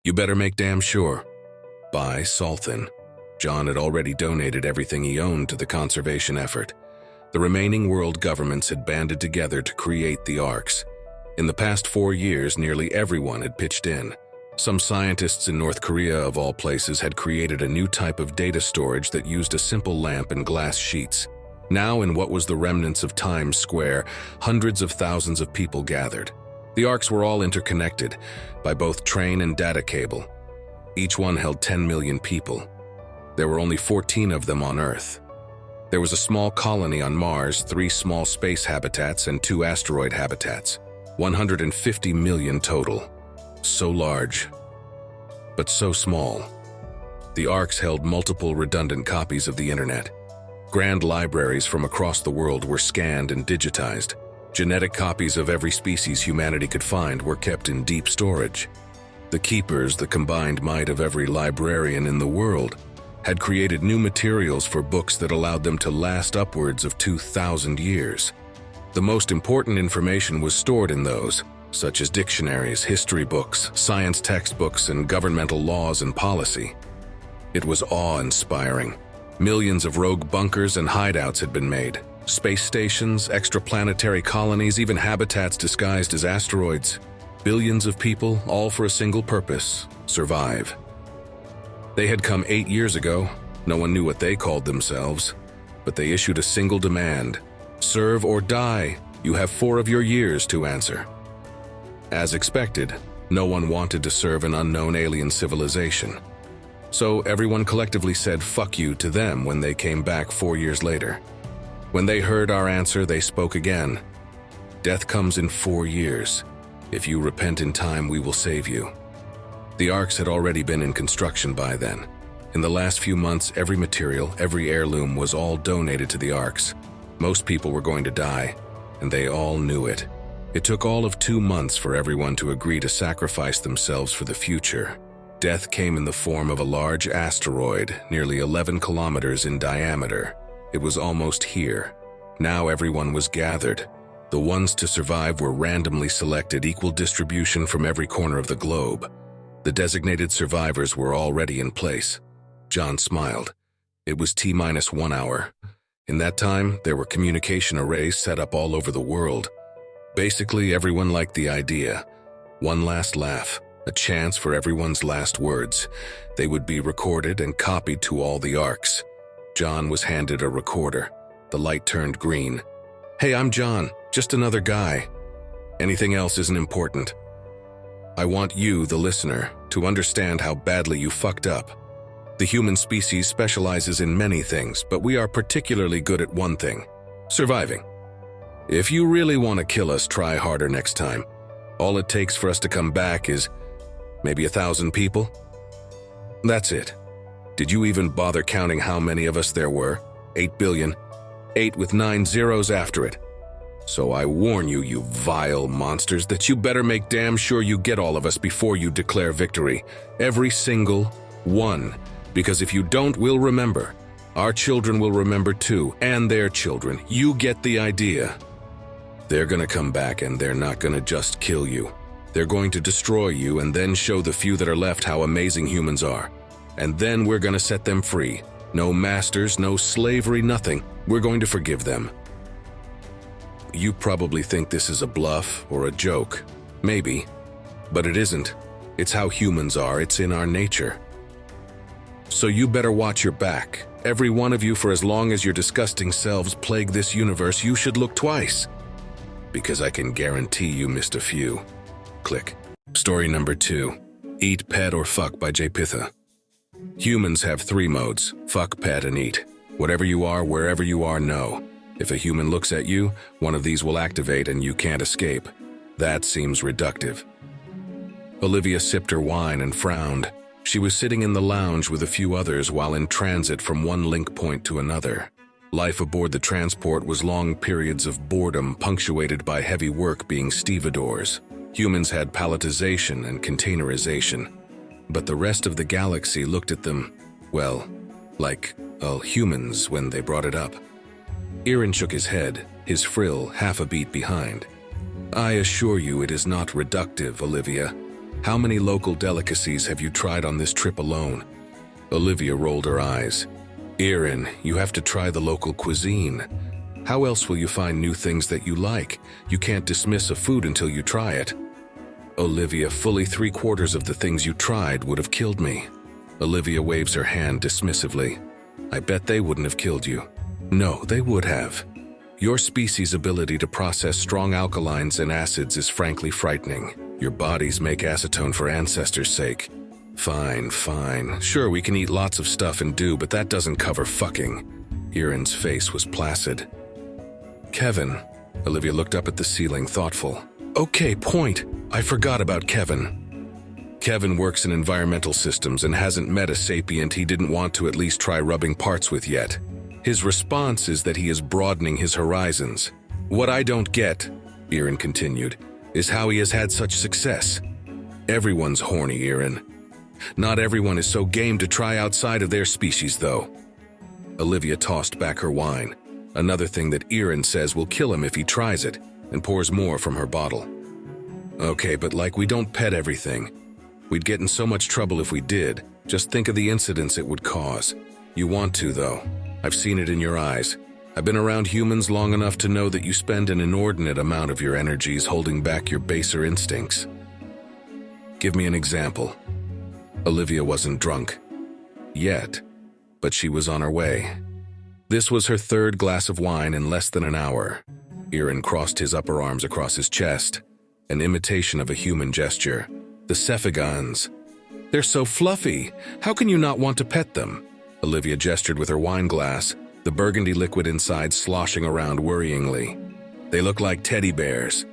You better make damn sure. By Sathin. John had already donated everything he owned to the conservation effort. The remaining world governments had banded together to create the arcs. In the past 4 years, nearly everyone had pitched in. Some scientists in North Korea, of all places, had created a new type of data storage that used a simple lamp and glass sheets. Now, in what was the remnants of Times Square, hundreds of thousands of people gathered. The arcs were all interconnected by both train and data cable. Each one held 10 million people. There were only 14 of them on Earth. There was a small colony on Mars, 3 small space habitats, and 2 asteroid habitats. 150 million total. So large, but so small. The arcs held multiple redundant copies of the internet. Grand libraries from across the world were scanned and digitized. Genetic copies of every species humanity could find were kept in deep storage. The keepers, the combined might of every librarian in the world, had created new materials for books that allowed them to last upwards of 2,000 years. The most important information was stored in those, such as dictionaries, history books, science textbooks, and governmental laws and policy. It was awe-inspiring. Millions of rogue bunkers and hideouts had been made. Space stations, extraplanetary colonies, even habitats disguised as asteroids. Billions of people, all for a single purpose: survive. They had come 8 years ago. No one knew what they called themselves, but they issued a single demand: serve or die. You have 4 of your years to answer. As expected, no one wanted to serve an unknown alien civilization. So everyone collectively said fuck you to them when they came back 4 years later. When they heard our answer, they spoke again. Death comes in 4 years. If you repent in time, we will save you. The arcs had already been in construction by then. In the last few months, every material, every heirloom was all donated to the arcs. Most people were going to die, and they all knew it. It took all of 2 months for everyone to agree to sacrifice themselves for the future. Death came in the form of a large asteroid, nearly 11 kilometers in diameter. It was almost here. Now everyone was gathered. The ones to survive were randomly selected, equal distribution from every corner of the globe. The designated survivors were already in place. John smiled. It was T-1 hour. In that time, there were communication arrays set up all over the world. Basically, everyone liked the idea. One last laugh, a chance for everyone's last words. They would be recorded and copied to all the arcs. John was handed a recorder. The light turned green. Hey, I'm John, just another guy. Anything else isn't important. I want you, the listener, to understand how badly you fucked up. The human species specializes in many things, but we are particularly good at one thing: surviving. If you really want to kill us, try harder next time. All it takes for us to come back is maybe 1,000 people. That's it. Did you even bother counting how many of us there were? 8 billion. 8 with 9 zeros after it. So I warn you, you vile monsters, that you better make damn sure you get all of us before you declare victory. Every single one. Because if you don't, we'll remember. Our children will remember too, and their children. You get the idea. They're gonna come back, and they're not gonna just kill you. They're going to destroy you and then show the few that are left how amazing humans are. And then we're gonna set them free. No masters, no slavery, nothing. We're going to forgive them. You probably think this is a bluff or a joke. Maybe. But it isn't. It's how humans are. It's in our nature. So you better watch your back. Every one of you, for as long as your disgusting selves plague this universe, you should look twice. Because I can guarantee you missed a few. Click. Story number 2. Eat, Pet, or Fuck by Jpitha. Humans have 3 modes: fuck, pet, and eat. Whatever you are, wherever you are, no. If a human looks at you, one of these will activate and you can't escape. That seems reductive. Olivia sipped her wine and frowned. She was sitting in the lounge with a few others while in transit from one link point to another. Life aboard the transport was long periods of boredom punctuated by heavy work being stevedores. Humans had palletization and containerization. But the rest of the galaxy looked at them, well, like humans when they brought it up. Aaron shook his head, his frill half a beat behind. I assure you it is not reductive, Olivia. How many local delicacies have you tried on this trip alone? Olivia rolled her eyes. Erin, you have to try the local cuisine. How else will you find new things that you like? You can't dismiss a food until you try it. Olivia, fully 3/4 of the things you tried would have killed me. Olivia waves her hand dismissively. I bet they wouldn't have killed you. No, they would have. Your species' ability to process strong alkalines and acids is frankly frightening. Your bodies make acetone for ancestors' sake. Fine. Sure, we can eat lots of stuff and do, but that doesn't cover fucking. Erin's face was placid. Kevin. Olivia looked up at the ceiling, thoughtful. Okay, point. I forgot about Kevin. Kevin works in environmental systems and hasn't met a sapient he didn't want to at least try rubbing parts with yet. His response is that he is broadening his horizons. What I don't get, Erin continued, is how he has had such success. Everyone's horny, Erin. Not everyone is so game to try outside of their species, though. Olivia tossed back her wine, another thing that Erin says will kill him if he tries it, and pours more from her bottle. Okay, but like we don't pet everything. We'd get in so much trouble if we did. Just think of the incidents it would cause. You want to, though. I've seen it in your eyes. I've been around humans long enough to know that you spend an inordinate amount of your energies holding back your baser instincts. Give me an example. Olivia wasn't drunk. Yet. But she was on her way. This was her 3rd glass of wine in less than an hour. Erin crossed his upper arms across his chest, an imitation of a human gesture. The Cephagons. They're so fluffy. How can you not want to pet them? Olivia gestured with her wine glass, the burgundy liquid inside sloshing around worryingly. They look like teddy bears.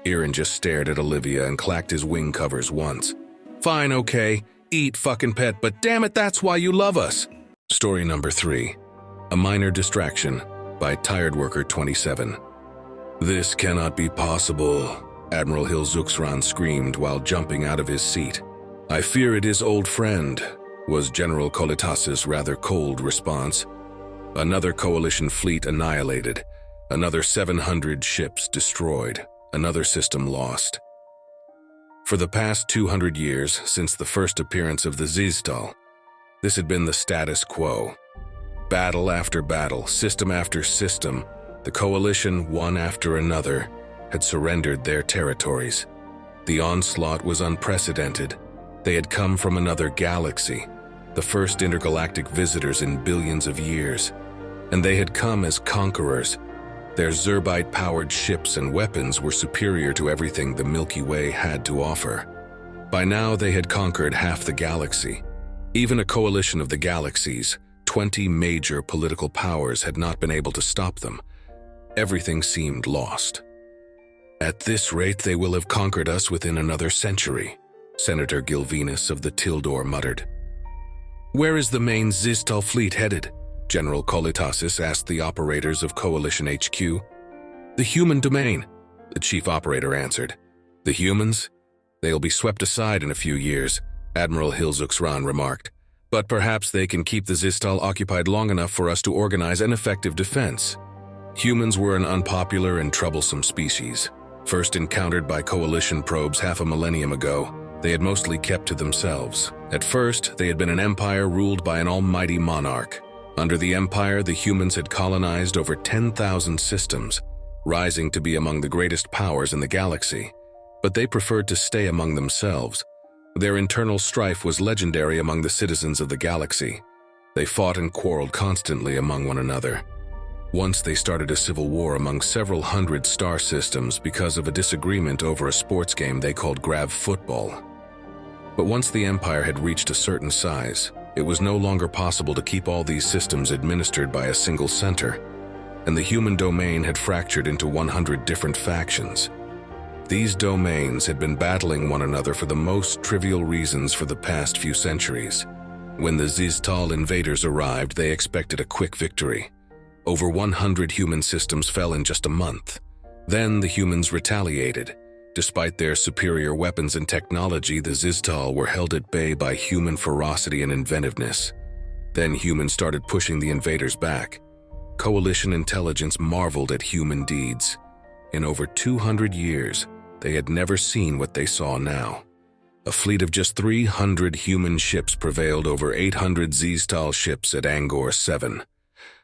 Erin just stared at Olivia and clacked his wing covers once. Fine, okay. Eat, fucking pet, but damn it, that's why you love us. Story number 3. A Minor Distraction by Tired Worker 27. This cannot be possible, Admiral Hilzuxran screamed while jumping out of his seat. I fear it is, old friend, was General Colitasis' rather cold response. Another coalition fleet annihilated, another 700 ships destroyed, another system lost. For the past 200 years, since the first appearance of the Xiztal, this had been the status quo. Battle after battle, system after system, the coalition, one after another, had surrendered their territories. The onslaught was unprecedented. They had come from another galaxy, the first intergalactic visitors in billions of years, and they had come as conquerors. Their Zrbite-powered ships and weapons were superior to everything the Milky Way had to offer. By now, they had conquered half the galaxy. Even a coalition of the Galaxies, 20 major political powers, had not been able to stop them. Everything seemed lost. At this rate, they will have conquered us within another century, Senator Gilvinus of the Tildor muttered. Where is the main Xiztal fleet headed? General Colitasis asked the operators of Coalition HQ. The human domain, the chief operator answered. The humans? They'll be swept aside in a few years, Admiral Hilzuxran remarked. But perhaps they can keep the Xiztal occupied long enough for us to organize an effective defense. Humans were an unpopular and troublesome species. First encountered by coalition probes half a millennium ago, they had mostly kept to themselves. At first, they had been an empire ruled by an almighty monarch. Under the empire, the humans had colonized over 10,000 systems, rising to be among the greatest powers in the galaxy. But they preferred to stay among themselves. Their internal strife was legendary among the citizens of the galaxy. They fought and quarreled constantly among one another. Once they started a civil war among several hundred star systems because of a disagreement over a sports game they called grab football. But once the empire had reached a certain size, it was no longer possible to keep all these systems administered by a single center, and the human domain had fractured into 100 different factions. These domains had been battling one another for the most trivial reasons for the past few centuries. When the Xiztal invaders arrived, they expected a quick victory. Over 100 human systems fell in just a month. Then the humans retaliated. Despite their superior weapons and technology, the Xiztal were held at bay by human ferocity and inventiveness. Then humans started pushing the invaders back. Coalition intelligence marveled at human deeds. In over 200 years, they had never seen what they saw now. A fleet of just 300 human ships prevailed over 800 Xiztal ships at Angor 7.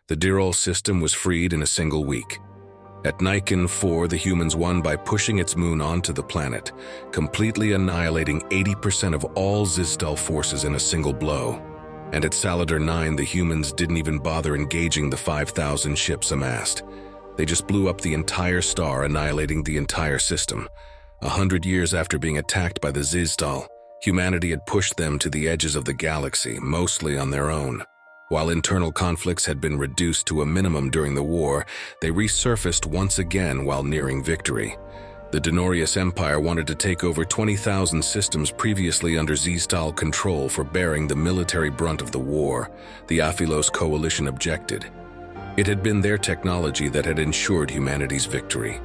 The Dirol system was freed in a single week. At Niken 4, the humans won by pushing its moon onto the planet, completely annihilating 80% of all Xiztal forces in a single blow. And at Saladar 9, the humans didn't even bother engaging the 5,000 ships amassed. They just blew up the entire star, annihilating the entire system. 100 years after being attacked by the Xiztal, humanity had pushed them to the edges of the galaxy, mostly on their own. While internal conflicts had been reduced to a minimum during the war, they resurfaced once again while nearing victory. The Denorius Empire wanted to take over 20,000 systems previously under Xiztal control for bearing the military brunt of the war. The Aphilos coalition objected. It had been their technology that had ensured humanity's victory.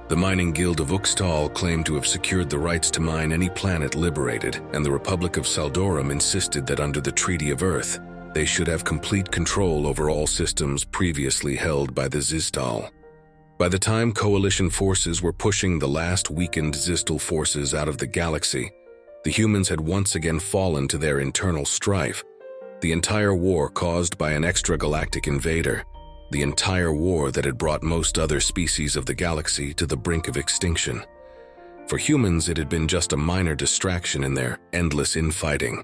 The mining guild of Xiztal claimed to have secured the rights to mine any planet liberated, and the Republic of Saldorum insisted that under the Treaty of Earth, they should have complete control over all systems previously held by the Xiztal. By the time coalition forces were pushing the last weakened Xiztal forces out of the galaxy, the humans had once again fallen to their internal strife. The entire war caused by an extragalactic invader, the entire war that had brought most other species of the galaxy to the brink of extinction. For humans, it had been just a minor distraction in their endless infighting.